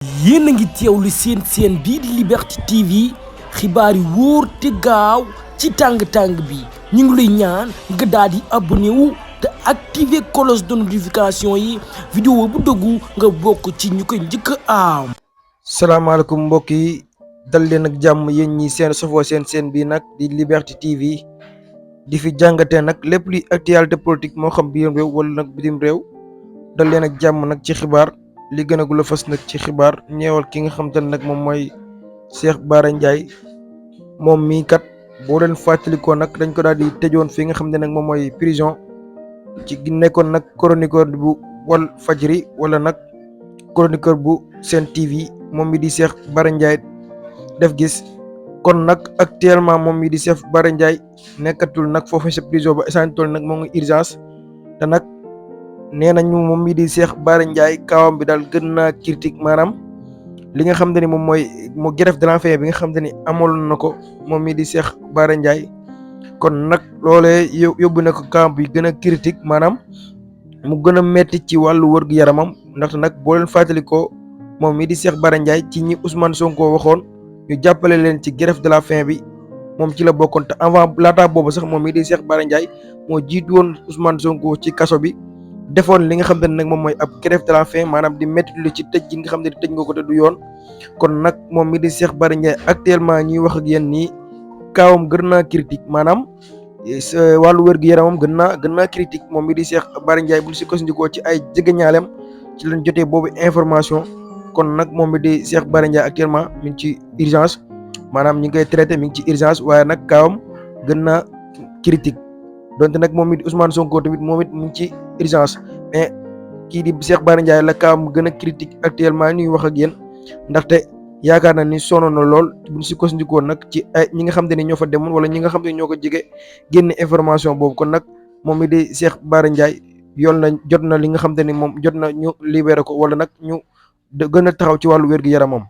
yéen a ngi teewlu seen bii di Liberté TV xibaar yi wóor te gaaw ci tàng-tàng bi ñu ngi lay ñaan nga daal di abonné wu te activer cloche de notification yi vidéo bu dëggu nga bokk ci ñu koy njëkk a am. salaamaaleykum mbokk yi dal leen ak jàmm yéen ñi safoo seen bii nag di Liberté TV di fi jàngatee nag lépp luy actualité politique moo xam biir réew wala nag bitim réew dal leen ak jàmm nag ci xibaar li gën a gula fës nag ci xibaar ñeewal ki nga xam te ne nag moom mooy Cheikh Bara Ndiaye moom mii kat boo leen fàttalikoo nag dañ ko daal di tëjoon fi nga xam ne nag moom mooy prison ci nekkoon nag chroniqueur bu wal fajri wala nag chroniqueur bu Sen TV moom mi di Cheikh Bara Ndiaye def gis kon nag actuellement moom mi di Cheikh Bara Ndiaye nekkatul nag foofu sa prison ba essentiel nag moo ngi urgence te nag nee nañu moom mi di Cheikh Bara Ndiaye kawam bi daal gën naa critique maanaam li nga xam te ni moom mooy moo grève de la faim bi nga xam te ni amaloon na ko moom mi di Cheikh Bara Ndiaye kon nag loolee yóbbu na ko kawam bi gën a critique maanaam mu gën a metti ci wàllu wërgu yaramam ndaxte nag boo leen fàttalikoo moom mi di Cheikh Bara Ndiaye ci ñi Ousmane Sonko waxoon ñu jàppale leen ci grève de la faim bi moom ci la bokkoon te avant laata boobu sax moom mi di Cheikh Bara Ndiaye moo jiitu woon Ousmane Sonko ci kaso bi defoon li nga xam ne nag moom mooy ab grève de la faim maanaam di métti lu ci tëj gi nga xam ne tëj nga ko te du yoon kon nag moom mi di Cheikh Bara Ndiaye actuellement ñuy wax ak yéen nii kaawam gën naa critique maanaam wàllu wér-gu-yaramam gën naa critique moom mi di Cheikh Bara Ndiaye bu si kosndikoo ci ay jegeñaaleem ci lañ jotee boobu information kon nag moom mi di Cheikh Bara Ndiaye actuellement mi ngi ci urgence maanaam ñi ngi koy traité mi ngi ci urgence waaye nag kaawam gën naa critique donte nag moom it Ousmane Sonko tamit moom it mu ngi ci urgence mais kii di Cheikh Bara Ndiaye la kaawam gën a critique actuellement ñuy wax ak yéen ndaxte yaakaar na ni sonn na lool buñ si kosndikoo nag ci ay ñi nga xam te ne ñoo fa demoon wala ñi nga xam te ne ñoo ko jege génne information boobu kon nag moom mi di Cheikh Bara Ndiaye jot na li nga xam te ne moom jot na ñu libéré ko wala nag ñu gën a taxaw ci wàllu wér-gu-yaramam